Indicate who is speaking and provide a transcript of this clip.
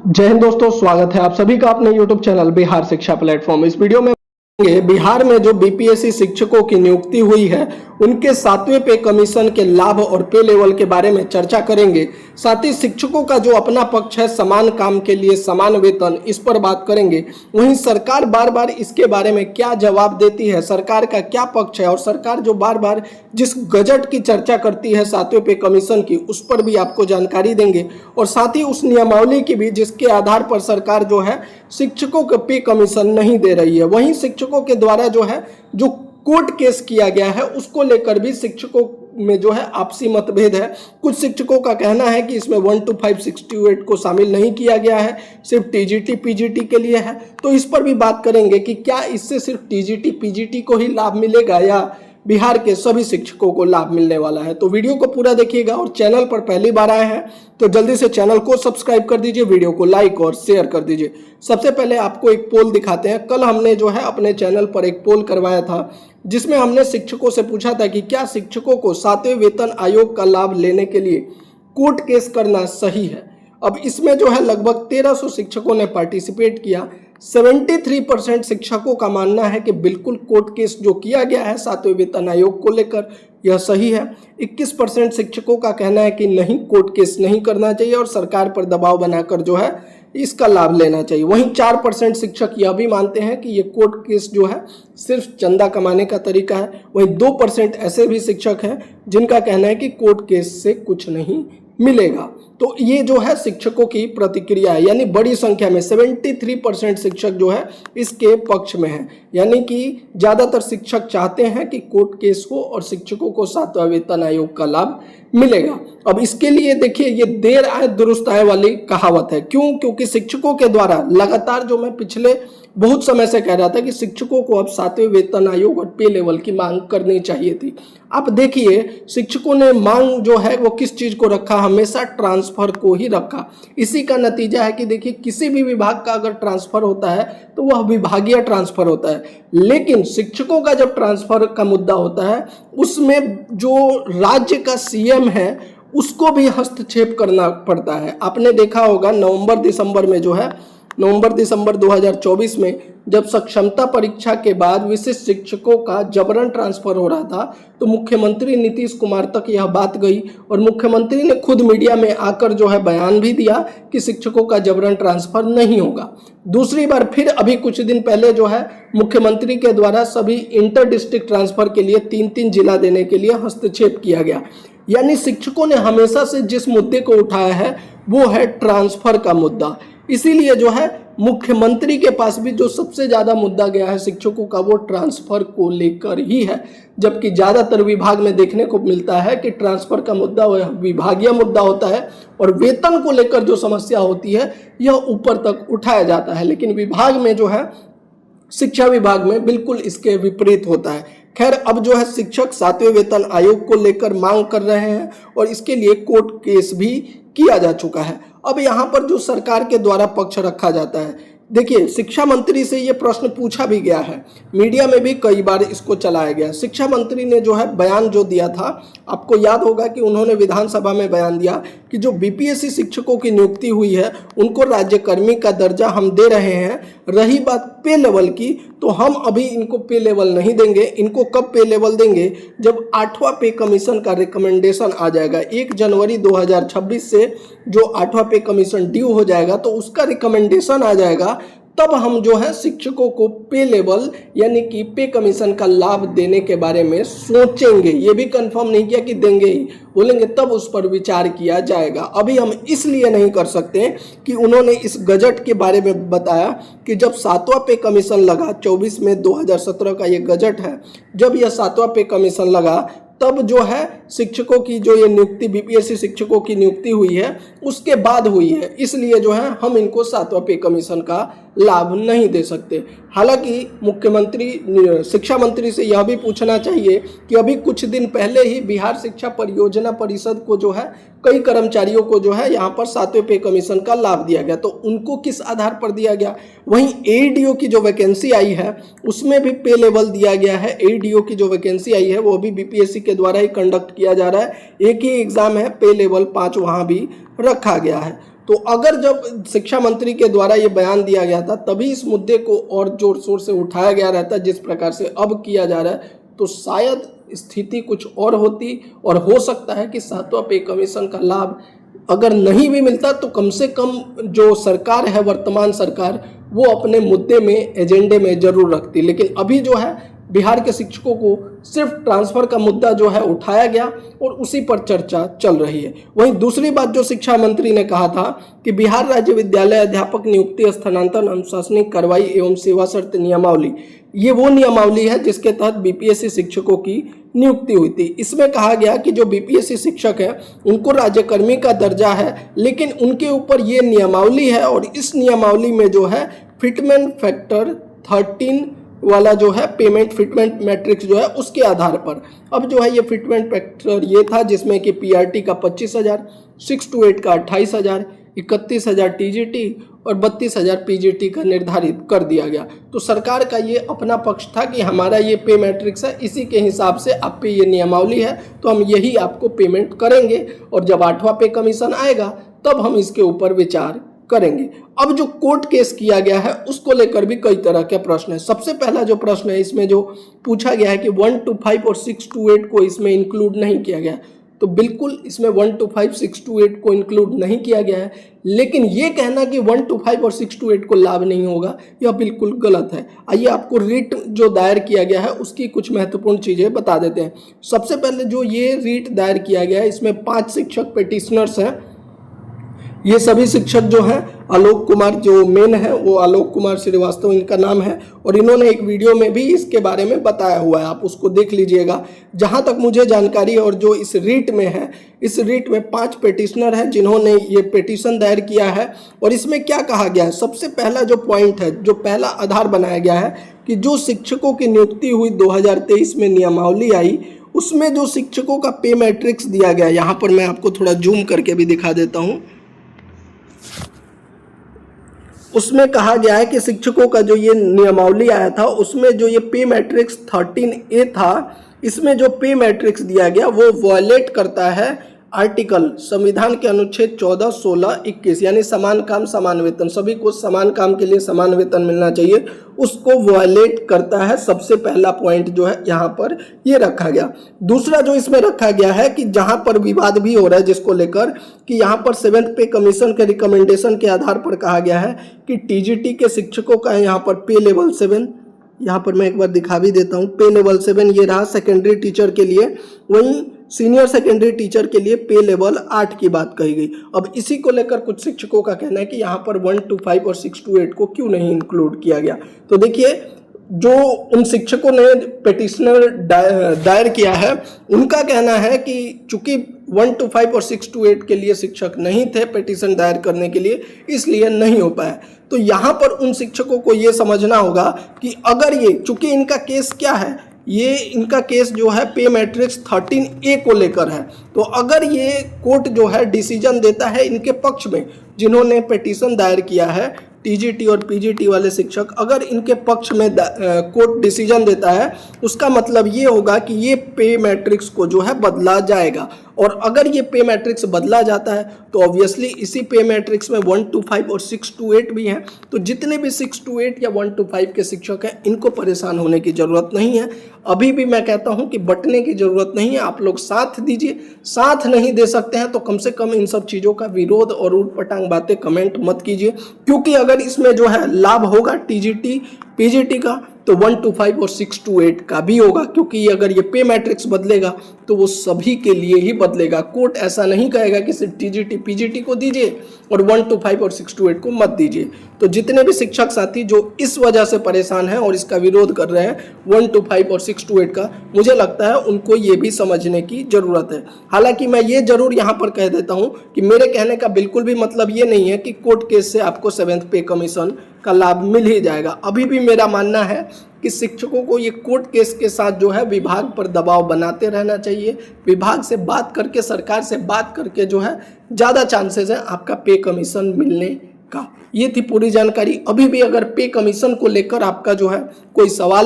Speaker 1: जय हिंद दोस्तों, स्वागत है आप सभी का अपने YouTube चैनल बिहार शिक्षा प्लेटफॉर्म। इस वीडियो में बिहार में जो बीपीएससी शिक्षकों की नियुक्ति हुई है उनके 7वें पे कमीशन के लाभ और पे लेवल के बारे में चर्चा करेंगे। साथ ही शिक्षकों का जो अपना पक्ष है समान काम के लिए समान वेतन, इस पर बात करेंगे। वहीं सरकार बार बार इसके बारे में क्या जवाब देती है, सरकार का क्या पक्ष है और सरकार जो बार बार जिस गजट की चर्चा करती है 7वें पे कमीशन की, उस पर भी आपको जानकारी देंगे। और साथ ही उस नियमावली की भी जिसके आधार पर सरकार जो है शिक्षकों को पे कमीशन नहीं दे रही है। वहीं शिक्षकों के द्वारा जो है जो कोर्ट केस किया गया है उसको लेकर भी शिक्षकों में जो है आपसी मतभेद है। कुछ शिक्षकों का कहना है कि इसमें 12568 को शामिल नहीं किया गया है, सिर्फ टीजीटी पीजीटी के लिए है। तो इस पर भी बात करेंगे कि क्या इससे सिर्फ टीजीटी पीजीटी को ही लाभ मिलेगा या बिहार के सभी शिक्षकों को लाभ मिलने वाला है। तो वीडियो को पूरा देखिएगा और चैनल पर पहली बार आए हैं तो जल्दी से चैनल को सब्सक्राइब कर दीजिए, वीडियो को लाइक और शेयर कर दीजिए। सबसे पहले आपको एक पोल दिखाते हैं। कल हमने जो है अपने चैनल पर एक पोल करवाया था जिसमें हमने शिक्षकों से पूछा था कि क्या शिक्षकों को 7वें वेतन आयोग का लाभ लेने के लिए कोर्ट केस करना सही है। अब इसमें जो है लगभग 1300 शिक्षकों ने पार्टिसिपेट किया। 73% शिक्षकों का मानना है कि बिल्कुल कोर्ट केस जो किया गया है 7वें वेतन आयोग को लेकर यह सही है। 21% शिक्षकों का कहना है कि नहीं, कोर्ट केस नहीं करना चाहिए और सरकार पर दबाव बनाकर जो है इसका लाभ लेना चाहिए। वहीं 4% शिक्षक यह भी मानते हैं कि ये कोर्ट केस जो है सिर्फ चंदा कमाने का तरीका है। वहीं 2% ऐसे भी शिक्षक हैं जिनका कहना है कि कोर्ट केस से कुछ नहीं मिलेगा। तो ये जो है शिक्षकों की प्रतिक्रिया है, यानी बड़ी संख्या में 73% शिक्षक जो है इसके पक्ष में है। यानी कि ज़्यादातर शिक्षक चाहते हैं कि कोर्ट केस हो और शिक्षकों को 7वां वेतन आयोग का लाभ मिलेगा। अब इसके लिए देखिए, ये देर आए दुरुस्त आए वाली कहावत है। क्यों? क्योंकि शिक्षकों के द्वारा लगातार, जो मैं पिछले बहुत समय से कह रहा था कि शिक्षकों को अब 7वें वेतन आयोग और पे लेवल की मांग करनी चाहिए थी। आप देखिए, शिक्षकों ने मांग जो है वो किस चीज़ को रखा, हमेशा ट्रांसफर को ही रखा। इसी का नतीजा है कि देखिए, किसी भी विभाग का अगर ट्रांसफर होता है तो वह विभागीय ट्रांसफर होता है, लेकिन शिक्षकों का जब ट्रांसफर का मुद्दा होता है उसमें जो राज्य का सीएम है उसको भी हस्तक्षेप करना पड़ता है। आपने देखा होगा नवंबर दिसंबर 2024 में जब सक्षमता परीक्षा के बाद विशिष्ट शिक्षकों का जबरन ट्रांसफर हो रहा था तो मुख्यमंत्री नीतीश कुमार तक यह बात गई और मुख्यमंत्री ने खुद मीडिया में आकर जो है बयान भी दिया कि शिक्षकों का जबरन ट्रांसफर नहीं होगा। दूसरी बार फिर अभी कुछ दिन पहले जो है मुख्यमंत्री के द्वारा सभी इंटर डिस्ट्रिक्ट ट्रांसफर के लिए 3-3 जिला देने के लिए हस्तक्षेप किया गया। यानी शिक्षकों ने हमेशा से जिस मुद्दे को उठाया है वो है ट्रांसफर का मुद्दा। इसीलिए जो है मुख्यमंत्री के पास भी जो सबसे ज़्यादा मुद्दा गया है शिक्षकों का वो ट्रांसफ़र को लेकर ही है, जबकि ज़्यादातर विभाग में देखने को मिलता है कि ट्रांसफ़र का मुद्दा वह विभागीय मुद्दा होता है और वेतन को लेकर जो समस्या होती है यह ऊपर तक उठाया जाता है। लेकिन विभाग में जो है, शिक्षा विभाग में बिल्कुल इसके विपरीत होता है। खैर, अब जो है शिक्षक 7वें वेतन आयोग को लेकर मांग कर रहे हैं और इसके लिए कोर्ट केस भी किया जा चुका है। अब यहाँ पर जो सरकार के द्वारा पक्ष रखा जाता है, देखिए, शिक्षा मंत्री से ये प्रश्न पूछा भी गया है, मीडिया में भी कई बार इसको चलाया गया। शिक्षा मंत्री ने जो है बयान जो दिया था, आपको याद होगा कि उन्होंने विधानसभा में बयान दिया कि जो बीपीएससी शिक्षकों की नियुक्ति हुई है उनको राज्यकर्मी का दर्जा हम दे रहे हैं। रही बात पे लेवल की, तो हम अभी इनको पे लेवल नहीं देंगे। इनको कब पे लेवल देंगे? जब 8वां पे कमीशन का रिकमेंडेशन आ जाएगा। 1 जनवरी 2026 से जो 8वां पे कमीशन ड्यू हो जाएगा तो उसका रिकमेंडेशन आ जाएगा, तब हम जो है शिक्षकों को पे लेवल यानी कि पे कमीशन का लाभ देने के बारे में सोचेंगे। ये भी कंफर्म नहीं किया कि देंगे ही, बोलेंगे तब उस पर विचार किया जाएगा। अभी हम इसलिए नहीं कर सकते कि उन्होंने इस गजट के बारे में बताया कि जब 7वां पे कमीशन लगा, 24 में 2017 का ये गजट है, जब यह 7वां पे कमीशन लगा तब जो है शिक्षकों की जो ये नियुक्ति, बीपीएससी शिक्षकों की नियुक्ति हुई है उसके बाद हुई है। इसलिए जो है हम इनको 7वां पे कमीशन का लाभ नहीं दे सकते। हालांकि मुख्यमंत्री, शिक्षा मंत्री से यह भी पूछना चाहिए कि अभी कुछ दिन पहले ही बिहार शिक्षा परियोजना परिषद को जो है कई कर्मचारियों को जो है यहाँ पर 7वें पे कमीशन का लाभ दिया गया, तो उनको किस आधार पर दिया गया? वहीं एडीओ की जो वैकेंसी आई है उसमें भी पे लेवल दिया गया है। एडीओ की जो वैकेंसी आई है वो भी बीपीएससी के द्वारा ही कंडक्ट किया जा रहा है। एक ही एग्जाम है, पे लेवल 5 वहाँ भी रखा गया है। तो अगर जब शिक्षा मंत्री के द्वारा ये बयान दिया गया था तभी इस मुद्दे को और जोर शोर से उठाया गया रहता, जिस प्रकार से अब किया जा रहा है, तो शायद स्थिति कुछ और होती और हो सकता है कि 7वां पे कमीशन का लाभ अगर नहीं भी मिलता तो कम से कम जो सरकार है, वर्तमान सरकार, वो अपने मुद्दे में, एजेंडे में जरूर रखती। लेकिन अभी जो है बिहार के शिक्षकों को सिर्फ ट्रांसफर का मुद्दा जो है उठाया गया और उसी पर चर्चा चल रही है। वहीं दूसरी बात जो शिक्षा मंत्री ने कहा था कि बिहार राज्य विद्यालय अध्यापक नियुक्ति, स्थानांतरण, अनुशासनिक कार्रवाई एवं सेवा शर्त नियमावली, ये वो नियमावली है जिसके तहत बीपीएससी शिक्षकों की नियुक्ति हुई थी। इसमें कहा गया कि जो बीपीएससी शिक्षक हैं उनको राज्यकर्मी का दर्जा है, लेकिन उनके ऊपर ये नियमावली है और इस नियमावली में जो है फिटमेंट फैक्टर 13 वाला जो है पेमेंट फिटमेंट मैट्रिक्स जो है उसके आधार पर अब जो है ये फिटमेंट फैक्टर ये था जिसमें कि पीआरटी का 25,000, 6 to 8 का 28,000, 31,000 टीजीटी और 32,000 पीजीटी का निर्धारित कर दिया गया। तो सरकार का ये अपना पक्ष था कि हमारा ये पे मैट्रिक्स है, इसी के हिसाब से आप पे ये नियमावली है तो हम यही आपको पेमेंट करेंगे और जब 8वां पे कमीशन आएगा तब हम इसके ऊपर विचार करेंगे। अब जो कोर्ट केस किया गया है उसको लेकर भी कई तरह के प्रश्न है। सबसे पहला जो प्रश्न है इसमें जो पूछा गया है कि 1 to 5 और 6 to 8 को इसमें इंक्लूड नहीं किया गया, तो बिल्कुल इसमें 1 to 5, 6 to 8 को इंक्लूड नहीं किया गया है। लेकिन ये कहना कि 1 to 5 और 6 to 8 को लाभ नहीं होगा, यह बिल्कुल गलत है। आइए आपको रिट जो दायर किया गया है उसकी कुछ महत्वपूर्ण चीज़ें बता देते हैं। सबसे पहले जो ये रिट दायर किया गया है इसमें 5 शिक्षक पेटिशनर्स हैं। ये सभी शिक्षक जो हैं आलोक कुमार, जो मेन है वो आलोक कुमार श्रीवास्तव इनका नाम है और इन्होंने एक वीडियो में भी इसके बारे में बताया हुआ है, आप उसको देख लीजिएगा। जहां तक मुझे जानकारी है और जो इस रीट में है, इस रीट में 5 पेटिशनर हैं जिन्होंने ये पेटिशन दायर किया है। और इसमें क्या कहा गया है, सबसे पहला जो पॉइंट है, जो पहला आधार बनाया गया है कि जो शिक्षकों की नियुक्ति हुई 2023 में नियमावली आई उसमें जो शिक्षकों का पे मैट्रिक्स दिया गया, यहाँ पर मैं आपको थोड़ा जूम करके भी दिखा देता हूँ। उसमें कहा गया है कि शिक्षकों का जो ये नियमावली आया था उसमें जो ये पे मैट्रिक्स 13A था, इसमें जो पे मैट्रिक्स दिया गया वो वॉयलेट करता है आर्टिकल संविधान के अनुच्छेद 14, 16, 21, यानी समान काम समान वेतन, सभी को समान काम के लिए समान वेतन मिलना चाहिए, उसको वॉयलेट करता है। सबसे पहला पॉइंट जो है यहाँ पर ये रखा गया। दूसरा जो इसमें रखा गया है कि जहाँ पर विवाद भी हो रहा है जिसको लेकर कि यहाँ पर 7th पे कमीशन के रिकमेंडेशन के आधार पर कहा गया है कि टीजीटी के शिक्षकों का यहाँ पर पे लेवल 7, यहाँ पर मैं एक बार दिखा भी देता हूँ, पे लेवल 7 ये रहा सेकेंडरी टीचर के लिए, वहीं सीनियर सेकेंडरी टीचर के लिए पे लेवल 8 की बात कही गई। अब इसी को लेकर कुछ शिक्षकों का कहना है कि यहाँ पर 1 to 5 और 6 to 8 को क्यों नहीं इंक्लूड किया गया। तो देखिए जो उन शिक्षकों ने पेटिशनर दायर किया है उनका कहना है कि चूंकि 1 to 5 और 6 to 8 के लिए शिक्षक नहीं थे पेटिशन दायर करने के लिए, इसलिए नहीं हो पाया। तो यहाँ पर उन शिक्षकों को ये समझना होगा कि अगर ये, चूंकि इनका केस क्या है, ये इनका केस जो है पे मैट्रिक्स 13A को लेकर है, तो अगर ये कोर्ट जो है डिसीजन देता है इनके पक्ष में, जिन्होंने पेटिशन दायर किया है टीजीटी और पीजीटी वाले शिक्षक, अगर इनके पक्ष में कोर्ट डिसीजन देता है उसका मतलब ये होगा कि ये पे मैट्रिक्स को जो है बदला जाएगा। और अगर ये पे मैट्रिक्स बदला जाता है तो ऑब्वियसली इसी पे मैट्रिक्स में 1 to 5 और 6 to 8 भी हैं, तो जितने भी 6 to 8 या 1 to 5 के शिक्षक हैं इनको परेशान होने की ज़रूरत नहीं है। अभी भी मैं कहता हूं कि बंटने की ज़रूरत नहीं है, आप लोग साथ दीजिए। साथ नहीं दे सकते हैं तो कम से कम इन सब चीज़ों का विरोध और ऊटपटांग बातें कमेंट मत कीजिए, क्योंकि अगर इसमें जो है लाभ होगा टीजीटी पीजीटी का तो 1 to 5 और 6 to 8 का भी होगा, क्योंकि अगर ये पे मैट्रिक्स बदलेगा तो वो सभी के लिए ही बदलेगा। कोर्ट ऐसा नहीं कहेगा कि सिर्फ टीजीटी पीजीटी को दीजिए और 1 to 5 और 6 to 8 को मत दीजिए। तो जितने भी शिक्षक साथी जो इस वजह से परेशान हैं और इसका विरोध कर रहे हैं 1 to 5 और 6 to 8 का, मुझे लगता है उनको ये भी समझने की ज़रूरत है। हालांकि मैं ये ज़रूर यहाँ पर कह देता हूँ कि मेरे कहने का बिल्कुल भी मतलब ये नहीं है कि कोर्ट केस से आपको 7th पे कमीशन का लाभ मिल ही जाएगा। अभी भी मेरा मानना है कि शिक्षकों को ये कोर्ट केस के साथ जो है विभाग पर दबाव बनाते रहना चाहिए। विभाग से बात करके, सरकार से बात करके जो है ज़्यादा चांसेस है आपका पे कमीशन मिलने का। ये थी पूरी जानकारी। अभी भी अगर पे कमीशन को लेकर आपका जो है कोई सवाल है